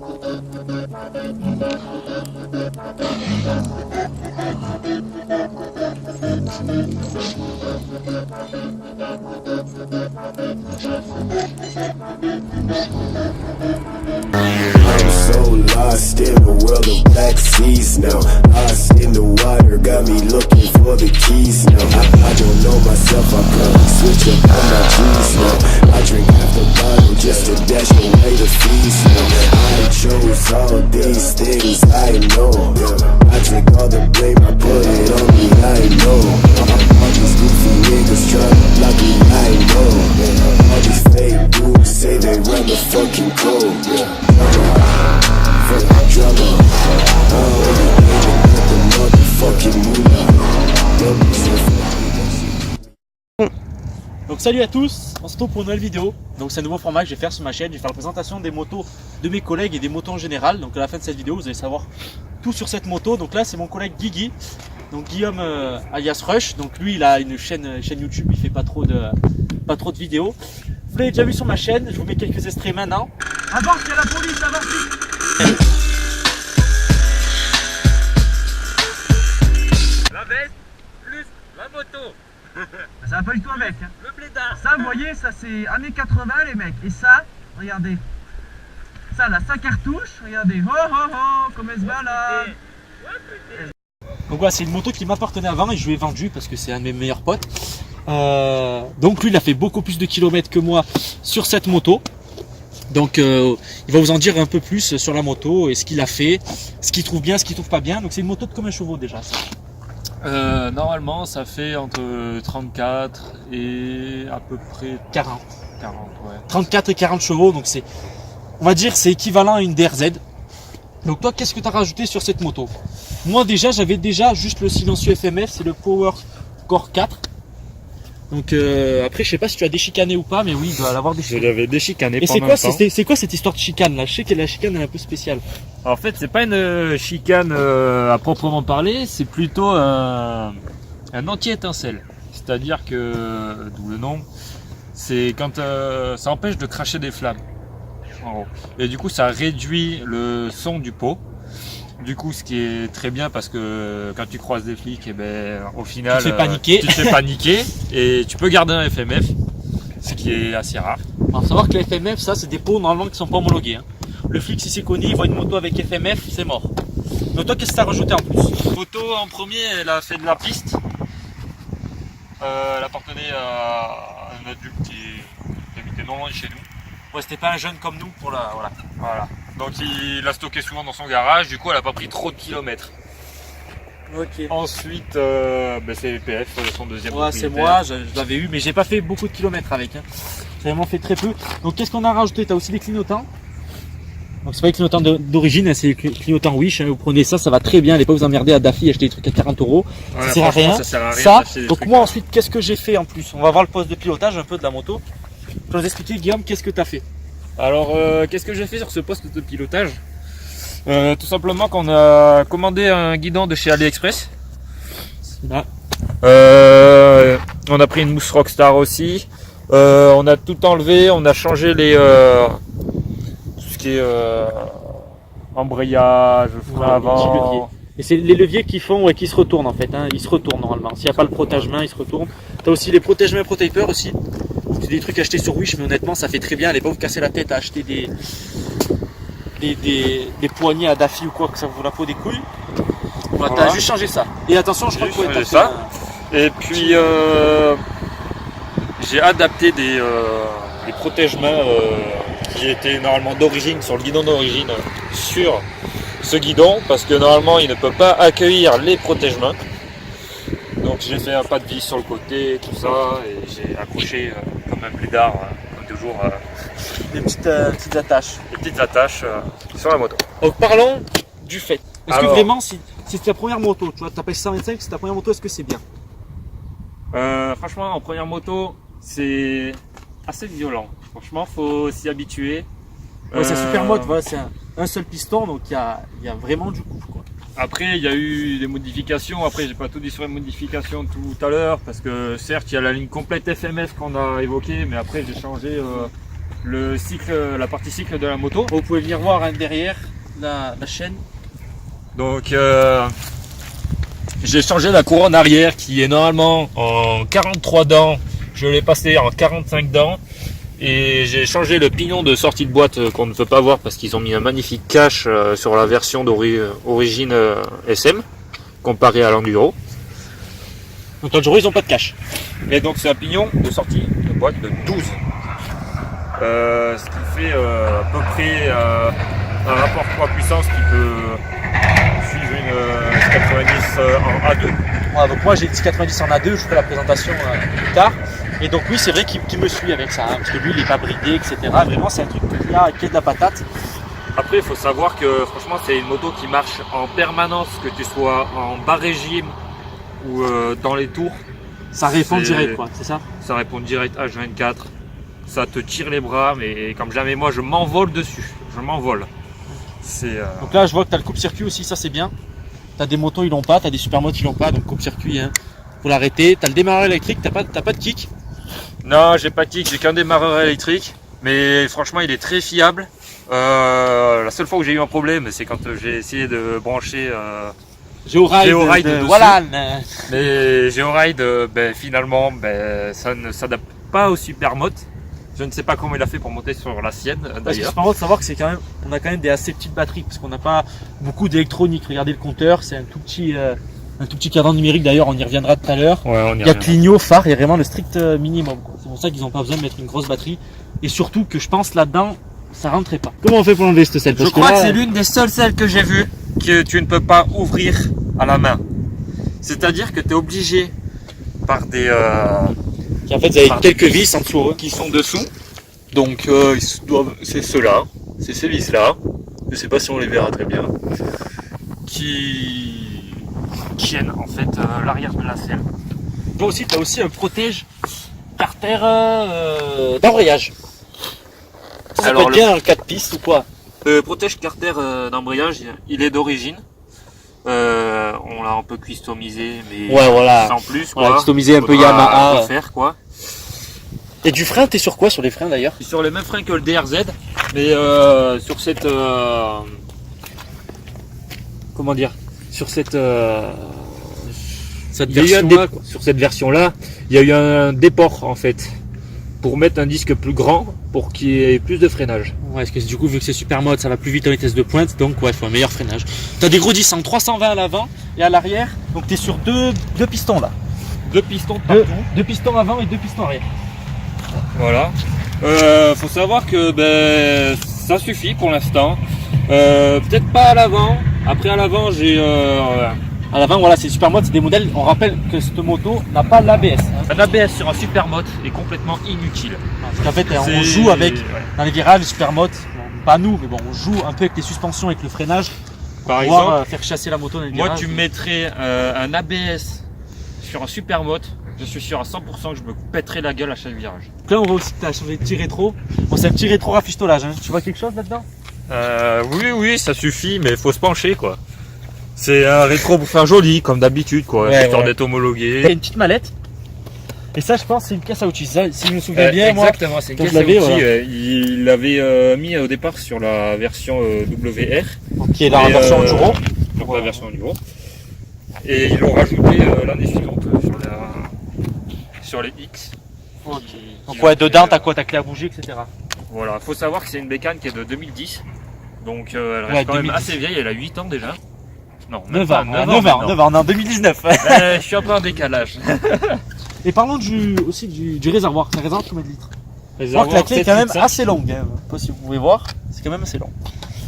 I'm so lost in the world of black seas now. Lost in the water, got me looking for the keys now. I don't know myself, I probably switch up on my G's now. I drink half the bottle just to dash away the fees now. I chose all these things, I know. I take all the blame, I put it on me, I know. All these goofy niggas try to block me, I know. All these fake dudes say they run the fucking code. Donc salut à tous, on se retrouve pour une nouvelle vidéo. Donc c'est un nouveau format que je vais faire sur ma chaîne. Je vais faire la présentation des motos de mes collègues et des motos en général. Donc à la fin de cette vidéo, vous allez savoir tout sur cette moto. Donc là c'est mon collègue Guigui, donc Guillaume alias Rush. Donc lui il a une chaîne YouTube, il fait pas trop de vidéos. Vous l'avez déjà vu sur ma chaîne, je vous mets quelques extraits maintenant. Avance, il y a la police, avance vite. La veste plus la moto. Ça va pas du tout avec. Hein. Le blédard. Ça, vous voyez, ça c'est années 80 les mecs. Et ça, regardez. Ça là, ça cartouche, regardez. Oh oh oh, comme elle se balade. Donc voilà, c'est une moto qui m'appartenait avant et je lui ai vendu parce que c'est un de mes meilleurs potes. Donc lui il a fait beaucoup plus de kilomètres que moi sur cette moto. Donc il va vous en dire un peu plus sur la moto et ce qu'il a fait, ce qu'il trouve bien, ce qu'il trouve pas bien. Donc c'est une moto de combien de chevaux déjà ça? Normalement ça fait entre 34 et à peu près 40. 40 ouais. 34 et 40 chevaux, donc c'est, on va dire c'est équivalent à une DRZ. Donc toi qu'est-ce que tu as rajouté sur cette moto? Moi déjà j'avais déjà juste le silencieux FMF, c'est le Power Core 4. Donc après je sais pas si tu as déchicané ou pas, mais oui il doit l'avoir déchicané. Je l'avais déchicané. Et c'est quoi cette histoire de chicane là? Je sais que la chicane elle est un peu spéciale. En fait c'est pas une chicane à proprement parler, c'est plutôt un anti-étincelle. C'est-à-dire que, d'où le nom, c'est quand ça empêche de cracher des flammes. En gros. Et du coup ça réduit le son du pot. Du coup, ce qui est très bien parce que quand tu croises des flics, et ben au final, tu te fais paniquer et tu peux garder un FMF, ce qui est assez rare. Il faut savoir que les FMF, ça c'est des pots normalement qui sont pas homologués. Hein. Le flic si c'est connu, il voit une moto avec FMF, c'est mort. Donc toi, qu'est-ce que tu as rajouté en plus? La moto en premier, elle a fait de la piste. Elle appartenait à un adulte qui habitait non loin de chez nous. Ouais, c'était pas un jeune comme nous pour la Voilà. Donc il l'a stocké souvent dans son garage, du coup elle a pas pris trop de kilomètres. Ok. Ensuite, c'est EPF, son deuxième Ouais, c'est propriétaire. moi, je l'avais eu, mais j'ai pas fait beaucoup de kilomètres avec. Hein. J'ai vraiment fait très peu. Donc qu'est-ce qu'on a rajouté? Tu as aussi des clignotants. Donc c'est pas les clignotants d'origine, hein, c'est les clignotants Wish. Hein. Vous prenez ça, ça va très bien. Allez pas vous emmerder à Daffy, acheter des trucs à 40 €. Ouais, ça sert à rien. Ça sert à rien Ça, d'acheter des donc trucs moi là. ensuite, qu'est-ce que j'ai fait en plus? On va voir le poste de pilotage un peu de la moto. Je vais vous expliquer, Guillaume, qu'est-ce que tu as fait? Alors, qu'est-ce que j'ai fait sur ce poste de pilotage? Tout simplement qu'on a commandé un guidon de chez AliExpress. Là. On a pris une mousse Rockstar aussi. On a tout enlevé, on a changé tout ce qui est embrayage, frein avant. Et c'est les leviers qui font, ouais, qui se retournent en fait. Hein. Ils se retournent normalement. S'il n'y a pas le protège-main, ils se retournent. Tu as aussi les protège-mains Pro-Taper aussi. C'est des trucs achetés sur Wish, mais honnêtement, ça fait très bien. Allez pas vous casser la tête à acheter des poignées à Daffy ou quoi, que ça vous la peau des couilles. Voilà, Voilà. t'as juste changé ça. Et attention, je crois qu'il faut J'ai être ça. Et puis j'ai adapté des protège-mains qui étaient normalement d'origine, sur le guidon d'origine, sur ce guidon, parce que normalement il ne peut pas accueillir les protège-mains. Donc j'ai fait un pas de vis sur le côté, tout ça, et j'ai accroché comme un blédard, comme toujours, des petites attaches. des petites attaches sur la moto. Donc parlons du fait. Est-ce que Alors, vraiment, si c'est ta première moto, tu vois, t'as payé 125, c'est ta première moto, est-ce que c'est bien? Franchement, en première moto, c'est assez violent. Franchement, faut s'y habituer. Ouais, c'est super mode, voilà, c'est un seul piston, donc il y a vraiment du coup, quoi. Après, il y a eu des modifications. Après, j'ai pas tout dit sur les modifications tout à l'heure, parce que certes, il y a la ligne complète FMF qu'on a évoquée, mais après, j'ai changé le cycle, la partie cycle de la moto. Vous pouvez venir voir hein, derrière la chaîne. Donc j'ai changé la couronne arrière qui est normalement en 43 dents. Je l'ai passé en 45 dents. Et j'ai changé le pignon de sortie de boîte qu'on ne peut pas voir parce qu'ils ont mis un magnifique cache sur la version d'origine SM comparé à l'Enduro. Donc l'Enduro ils ont pas de cache. Et donc c'est un pignon de sortie de boîte de 12. Ce qui fait à peu près un rapport poids-puissance qui peut suivre une 90 en A2. Voilà, donc moi j'ai le 90 en A2, je ferai la présentation plus tard. Et donc oui c'est vrai qu'il me suit avec ça, hein, parce que lui il est pas bridé, etc. Vraiment c'est un truc qui a de la patate. Après il faut savoir que franchement c'est une moto qui marche en permanence, que tu sois en bas régime ou dans les tours. Ça répond direct quoi, c'est ça? Ça répond direct H24. Ça te tire les bras, mais comme jamais moi je m'envole dessus. Je m'envole. Donc là je vois que tu as le coupe-circuit aussi, ça c'est bien. Tu as des motos ils l'ont pas, tu as des supermotos ils l'ont pas, donc coupe-circuit hein, faut l'arrêter. Tu as le démarreur électrique, t'as pas de kick. Non, j'ai pas de kick, j'ai qu'un démarreur électrique, mais franchement il est très fiable. La seule fois où j'ai eu un problème, c'est quand j'ai essayé de brancher Georide dessus. voilà. Mais Georide, finalement, ça ne s'adapte pas au Supermoto. Je ne sais pas comment il a fait pour monter sur la sienne Parce que d'ailleurs. c'est marrant de savoir que c'est quand même, on a quand même des assez petites batteries parce qu'on n'a pas beaucoup d'électronique. Regardez le compteur, c'est un tout petit cadran numérique d'ailleurs, on y reviendra tout à l'heure. Ouais, Il y a clignot, phare, il y a vraiment le strict minimum. C'est pour ça qu'ils n'ont pas besoin de mettre une grosse batterie. Et surtout que je pense là-dedans, ça rentrait pas. Comment on fait pour enlever cette selle? Je crois que c'est l'une des seules selles que j'ai vues que tu ne peux pas ouvrir à la main. C'est-à-dire que tu es obligé par des... En fait, vous avez quelques vis en dessous. qui sont dessous. Donc c'est ceux-là, c'est ces vis-là. Je sais pas si on les verra très bien. Qui tiennent en fait l'arrière de la selle. Toi aussi, tu as aussi un protège carter d'embrayage. Ça Alors, peut être bien un 4 pistes ou quoi? Le protège carter d'embrayage, il est d'origine. On l'a un peu customisé, mais Ouais, voilà. sans plus. On l'a Quoi. customisé un peu Faudra Yamaha. refaire, quoi. Et du frein, t'es sur quoi sur les freins d'ailleurs? Sur les mêmes freins que le DRZ, mais sur cette comment dire, sur cette Cette il y a eu un version-là, quoi. sur cette version-là, il y a eu un déport en fait pour mettre un disque plus grand pour qu'il y ait plus de freinage. Ouais, parce que du coup, vu que c'est super mode, ça va plus vite en vitesse de pointe, donc ouais, il faut un meilleur freinage. T'as des gros 10 en 320 à l'avant et à l'arrière, donc t'es sur deux pistons là. Deux pistons partout. Deux pistons avant et deux pistons arrière. Voilà. Faut savoir que ça suffit pour l'instant. Peut-être pas à l'avant. Après à l'avant j'ai À l'avant, voilà, c'est super mode, c'est des modèles. On rappelle que cette moto n'a pas l'ABS. Hein. l'ABS sur un Supermoto est complètement inutile. Parce qu'en fait, on C'est- joue avec, ouais. dans les virages, super mode, bon, pas nous, mais bon, on joue un peu avec les suspensions, avec le freinage, Par pour pouvoir exemple, faire chasser la moto dans les moi virages. tu me mettrais un ABS sur un Supermoto, je suis sûr à 100% que je me pèterais la gueule à chaque virage. Donc là, on voit aussi que tu as changé de petit rétro. Bon, c'est un petit rétro rafistolage. Hein. Tu vois quelque chose là-dedans? Oui, ça suffit, mais il faut se pencher quoi. C'est un rétro pour faire joli, comme d'habitude quoi, Ouais, histoire ouais. d'être Il y a homologué. une petite mallette. Et ça, je pense, c'est une caisse à outils. Ça, si je me souviens bien, moi. Exactement, c'est une quand caisse je à l'avais, outils. voilà. Il l'avait mis au départ sur la version WR, Qui est dans la Et, version enduro. donc la version Enduro. Et ils l'ont rajouté l'année suivante sur les X. Donc, Qui ouais, ont dedans, fait, t'as quoi? T'as clé à bouger, etc. Voilà, faut savoir que c'est une bécane qui est de 2010. Donc elle reste Ouais, quand même 2010. assez vieille, elle a 8 ans déjà. Non, 9 pas, ans, 9 9 ans, maintenant. 9 ans, on est en 2019. Je suis un peu en décalage. Et parlons aussi du réservoir. C'est un réservoir de combien de litres? Je vois que la Réservoir clé est quand même 7,5. assez longue. Hein. Je sais pas si vous pouvez voir, c'est quand même assez long.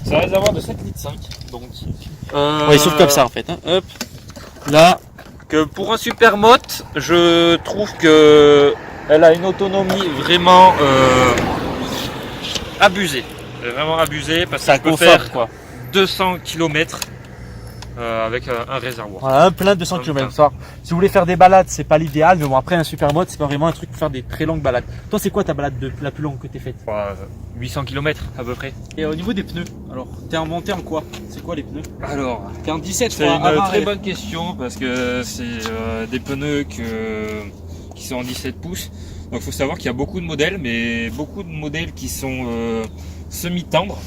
C'est un réservoir de 7,5 litres. Donc, Ouais, il s'ouvre comme ça en fait. Hein. Hop. Là, que pour un Supermoto, je trouve que elle a une autonomie vraiment abusée. Vraiment abusée parce Ça que peut conforte faire quoi. 200 km avec un réservoir. Voilà, un plein de 200 km. Si vous voulez faire des balades, c'est pas l'idéal, mais bon, après un supermoto, c'est pas vraiment un truc pour faire des très longues balades. Toi, c'est quoi ta balade la plus longue que t'es faite? 800 km à peu près. Et au niveau des pneus, alors, t'es monté en quoi? C'est quoi les pneus? Alors, T'es en 17, c'est quoi, une avant, très arrière. bonne question parce que c'est des pneus qui sont en 17 pouces. Donc il faut savoir qu'il y a beaucoup de modèles, mais beaucoup de modèles qui sont semi-tendres.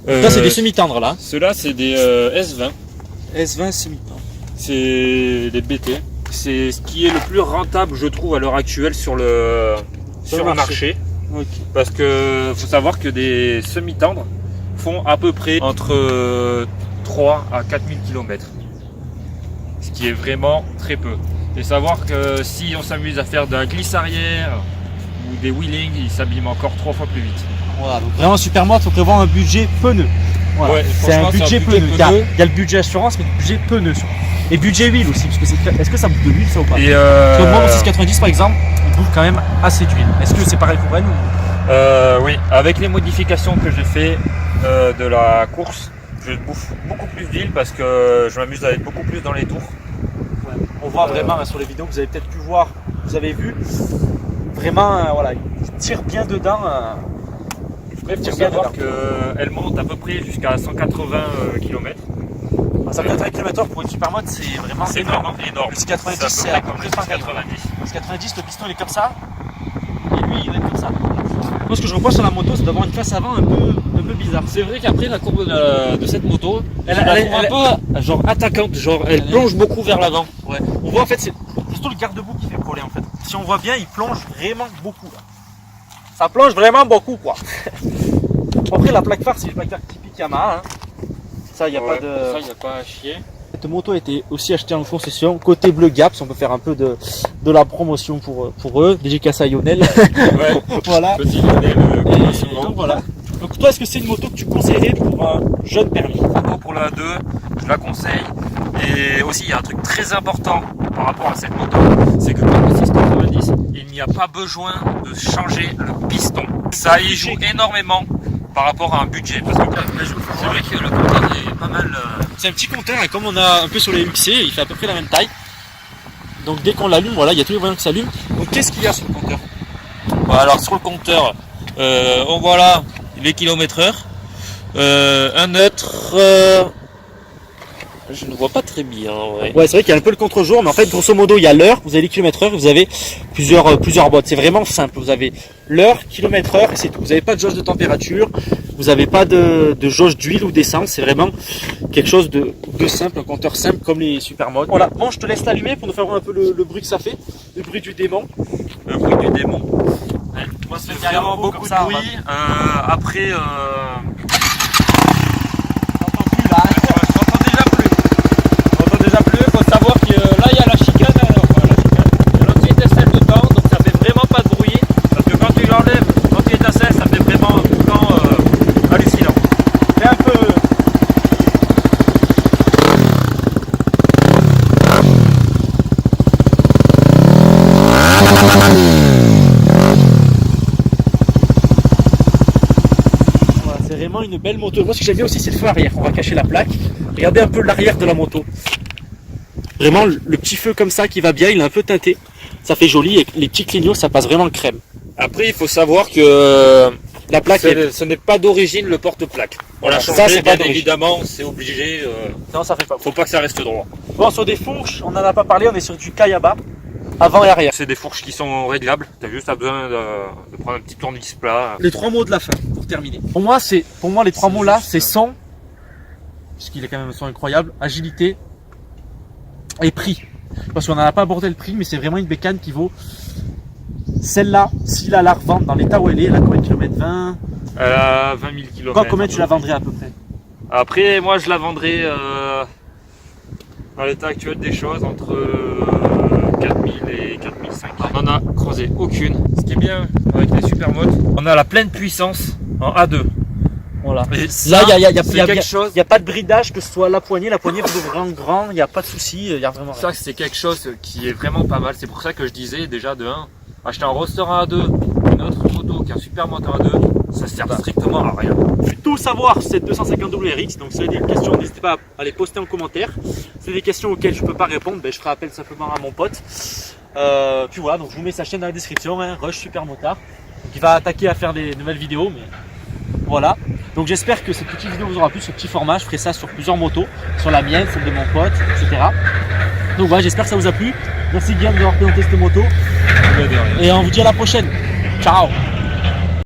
Ça c'est des semi-tendres là. Ceux-là c'est des S20. S20 semi-tendres. C'est des BT. C'est ce qui est le plus rentable, je trouve, à l'heure actuelle sur le marché. Ok. Parce que faut savoir que des semi-tendres font à peu près entre 3 à 4000 km. Ce qui est vraiment très peu. Et savoir que si on s'amuse à faire d'un glisse arrière ou des wheelings, il s'abîme encore 3 fois plus vite. Voilà, donc vraiment Supermoto, il faut prévoir un budget pneu. Voilà. Ouais, c'est un franchement, budget pneu. Il y a le budget assurance, mais le budget pneu. Et budget huile aussi, parce que est-ce que ça bouffe de l'huile ça ou pas? Et Parce que moi, mon 690 par exemple, il bouffe quand même assez d'huile. Est-ce que c'est pareil pour elle ou... oui, avec les modifications que j'ai fait de la course, je bouffe beaucoup plus d'huile parce que je m'amuse à être beaucoup plus dans les tours. Ouais. On voit vraiment hein, sur les vidéos que vous avez peut-être pu voir, vous avez vu, vraiment, voilà, il tire bien dedans. Après, il faut savoir qu'elle monte à peu près jusqu'à 180 km. 180 km/h pour une Supermoto, c'est vraiment énorme. Énorme. Le 90, c'est à peu près 190. Parce que 90, le piston il est comme ça, et lui il est comme ça. Moi, ce que je reproche sur la moto, c'est d'avoir une face avant un peu bizarre. C'est vrai qu'après la courbe de cette moto, elle est un peu genre attaquante, genre elle plonge beaucoup vers l'avant. Ouais. On voit en fait, c'est surtout le garde-boue qui fait problème en fait. Si on voit bien, il plonge vraiment beaucoup. Là. Ça plonge vraiment beaucoup quoi. Après la plaque phare, c'est une plaque phare typique Yamaha. Hein. Ça, il n'y a pas de. Ça, il n'y a pas à chier. Cette moto a été aussi achetée en concession côté Bleu Gap, si on peut faire un peu de la promotion pour eux, dédicace à Lionel. Ouais, voilà. Petit Lionel, donc voilà. Donc toi, est-ce que c'est une moto que tu conseillerais pour un jeune permis? Pour la 2, je la conseille. Et aussi, il y a un truc très important par rapport à cette moto, c'est que comme le 690, il n'y a pas besoin de changer le piston. Ça y joue énormément par rapport à un budget. Parce que c'est vrai que le compteur est pas mal. C'est un petit compteur, et comme on a un peu sur les UXC, il fait à peu près la même taille. Donc dès qu'on l'allume, voilà, il y a tous les voyants qui s'allument. Donc qu'est-ce qu'il y a sur le compteur? Bon, alors sur le compteur, on voit là les kilomètres/heure. Un neutre, je ne vois pas très bien. Ouais, c'est vrai qu'il y a un peu le contre-jour, mais en fait, grosso modo, il y a l'heure, vous avez les kilomètres/heure, vous avez plusieurs boîtes. C'est vraiment simple. Vous avez l'heure, kilomètre/heure, et c'est tout. Vous n'avez pas de jauge de température, vous n'avez pas de jauge d'huile ou d'essence. C'est vraiment quelque chose de simple, un compteur simple comme les Supermoto. Voilà. Bon, je te laisse l'allumer pour nous faire voir un peu le bruit que ça fait, le bruit du démon. Le bruit du démon. Ouais. Moi, C'est vraiment beaucoup de bruit. Après, faut savoir que là il y a la chicane, il y a l'anti-étincelle dedans, donc ça fait vraiment pas de bruit, parce que quand tu l'enlèves, l'anti-étincelle ça fait vraiment un boucan hallucinant. C'est un peu... Voilà, c'est vraiment une belle moto. Moi ce que j'aime bien aussi c'est le feu arrière, on va cacher la plaque. Regardez un peu l'arrière de la moto. Vraiment le petit feu comme ça qui va bien, il est un peu teinté. Ça fait joli et les petits clignots ça passe vraiment crème. Après il faut savoir que La plaque ce n'est pas d'origine le porte-plaque. On l'a ça, changé, c'est pas bien d'origine. évidemment, c'est obligé. Non ça fait pas. Faut pas que ça reste droit. Bon sur des fourches, on n'en a pas parlé, on est sur du Kayaba, avant et arrière. C'est des fourches qui sont réglables, tu as juste besoin de prendre un petit tournevis plat. Les trois mots de la fin pour terminer. Pour moi les trois mots là c'est son, puisqu'il est quand même un son incroyable, agilité et prix. Parce qu'on n'en a pas abordé le prix, mais c'est vraiment une bécane qui vaut celle-là, si la revente dans l'état où elle est, elle a combien de kilomètres? 20? Elle a 20 000 km. Combien tu la vendrais à peu près? Après, moi je la vendrais dans l'état actuel des choses entre 4000 et 4005. On n'en a creusé aucune. Ce qui est bien avec les Supermoto, on a la pleine puissance en A2. Voilà. Et Là, ça, il n'y a, c'est quelque chose. a pas de bridage, que ce soit la poignée vous devrez en grand, il n'y a pas de souci, il y a vraiment rien. Ça, c'est quelque chose qui est vraiment pas mal. C'est pour ça que je disais déjà de 1, acheter un roster en A2, une autre moto qui a un Supermoto en A2, ça sert strictement à rien. Tout savoir cette 250 WRX, donc si vous avez des questions, n'hésitez pas à les poster en commentaire. Si c'est des questions auxquelles je ne peux pas répondre, je ferai appel simplement à mon pote. Puis voilà, donc je vous mets sa chaîne dans la description, hein, Rush Supermotard. Donc il va attaquer à faire des nouvelles vidéos, mais voilà. Donc j'espère que cette petite vidéo vous aura plu, ce petit format. Je ferai ça sur plusieurs motos, sur la mienne, celle de mon pote, etc. Donc voilà, j'espère que ça vous a plu. Merci Guillaume d'avoir présenté cette moto. Et on vous dit à la prochaine. Ciao.